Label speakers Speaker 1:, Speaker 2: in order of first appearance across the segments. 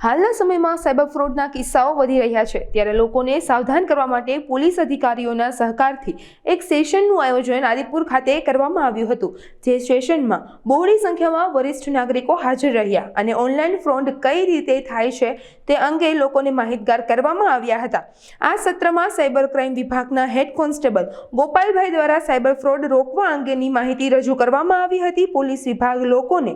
Speaker 1: હાલના સમયમાં સાયબર ફ્રોડના કિસ્સાઓ વધી રહ્યા છે, ત્યારે લોકોને સાવધાન કરવા માટે પોલીસ અધિકારીઓના સહકારથી એક સેશનનું આયોજન આદિપુર ખાતે કરવામાં આવ્યું હતું। જે સેશનમાં બહોળી સંખ્યામાં વરિષ્ઠ નાગરિકો હાજર રહ્યા અને ઓનલાઈન ફ્રોડ કઈ રીતે થાય છે તે અંગે લોકોને માહિતગાર કરવામાં આવ્યા હતા। આ સત્રમાં સાયબર ક્રાઇમ વિભાગના હેડ કોન્સ્ટેબલ ગોપાલભાઈ દ્વારા સાયબર ફ્રોડ રોકવા અંગેની માહિતી રજૂ કરવામાં આવી હતી। પોલીસ વિભાગ લોકોને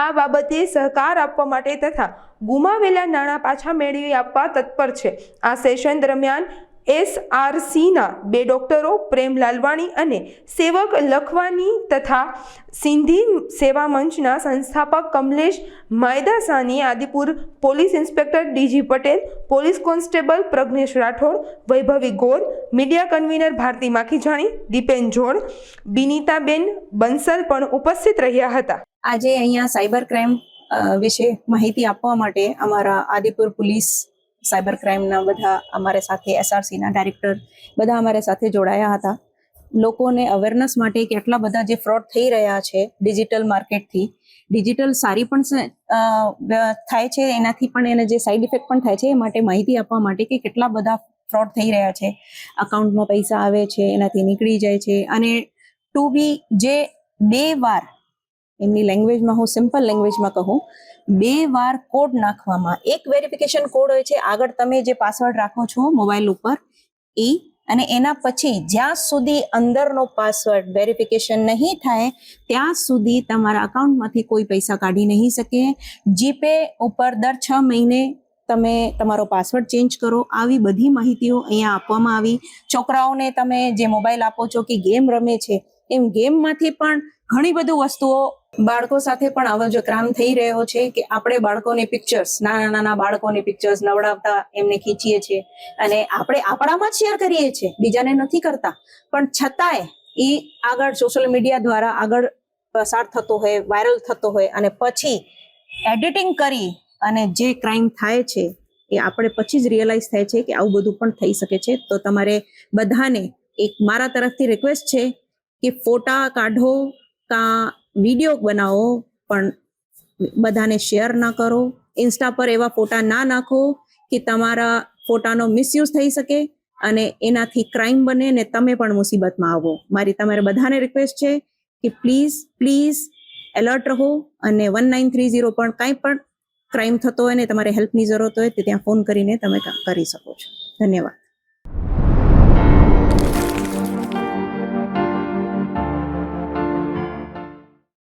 Speaker 1: આ બાબતે સહકાર આપવા માટે તથા ગુમાવેલા નાણાં પાછા મેળવી આપવા તત્પર છે। આ સેશન દરમિયાન SRCના 2 ડોક્ટરો પ્રેમ લાલવાણી અને સેવક લખવાની તથા સિંધી સેવા મંચના સંસ્થાપક Kamlesh Maydasani, Adipur police inspector DG Patel, police constable Pragnesh Rathod, Vaibhavi Gor, media convener Bharati Makhijani, Dipen Jod, Binitaben Bansal પણ ઉપસ્થિત રહ્યા હતા।
Speaker 2: આજે અહીંયા સાયબર ક્રાઇમ વિશે માહિતી આપવા માટે અમારા આદિપુર પોલીસ સાયબર ક્રાઇમના બધા અમારે સાથે SRCના ડાયરેક્ટર બધા અમારે સાથે જોડાયા હતા। લોકોને અવેરનેસ માટે કેટલા બધા જે ફ્રોડ થઈ રહ્યા છે ડિજિટલ માર્કેટથી, ડિજિટલ સારી પણ થાય છે, એનાથી પણ એને જે સાઈડ ઇફેક્ટ પણ થાય છે, એ માટે માહિતી આપવા માટે કે કેટલા બધા ફ્રોડ થઈ રહ્યા છે। અકાઉન્ટમાં પૈસા આવે છે, એનાથી નીકળી જાય છે અને ટુ બી જે 2 વાર એમની લેંગ્વેજમાં હું સિમ્પલ લેંગ્વેજમાં કહું, 2 વાર કોડ નાખવામાં, એક વેરિફિકેશન કોડ હોય છે, આગળ તમે જે પાસવર્ડ રાખો છો મોબાઈલ ઉપર એ, અને એના પછી જ્યાં સુધી અંદરનો પાસવર્ડ વેરિફિકેશન નહીં થાય ત્યાં સુધી તમારા અકાઉન્ટમાંથી કોઈ પૈસા કાઢી નહીં શકે। જીપે ઉપર દર 6 મહિને તમે તમારો પાસવર્ડ ચેન્જ કરો, આવી બધી માહિતીઓ અહીંયા આપવામાં આવી। છોકરાઓને તમે જે મોબાઈલ આપો છો કે ગેમ રમે છે, એમ ગેમમાંથી પણ ઘણી બધી વસ્તુઓ બાળકો સાથે પણ આવો જો ક્રાઇમ થઈ રહ્યો છે કે આપણે બાળકોની પિક્ચર્સ, નાના બાળકોની પિક્ચર્સ નવડાવતા એમને ખીચીએ છીએ અને આપણે આપણામાં જ શેર કરીએ છીએ, બીજાને નથી કરતા, પણ છતાંય એ આગળ સોશિયલ મીડિયા દ્વારા આગળ પ્રસાર થતો હોય, વાયરલ થતો હોય અને પછી એડિટિંગ કરી અને જે ક્રાઇમ થાય છે એ આપણે પછી જ રિયલાઇઝ થાય છે કે આવું બધું પણ થઈ શકે છે। તો તમારે બધાને એક મારા તરફથી રિક્વેસ્ટ છે કે ફોટા કાઢો કાં વિડીયો બનાવો, પણ બધાને શેર ના કરો, ઇન્સ્ટા પર એવા ફોટા ના નાખો કે તમારા ફોટાનો મિસયુઝ થઈ શકે અને એનાથી ક્રાઇમ બને ને તમે પણ મુસીબતમાં આવો। મારી તમારે બધાને રિક્વેસ્ટ છે કે પ્લીઝ એલર્ટ રહો અને 1930 પણ કાંઈ પણ ક્રાઇમ થતો હોય ને તમારે હેલ્પની જરૂરત હોય તો ત્યાં ફોન કરીને તમે કરી શકો છો। ધન્યવાદ।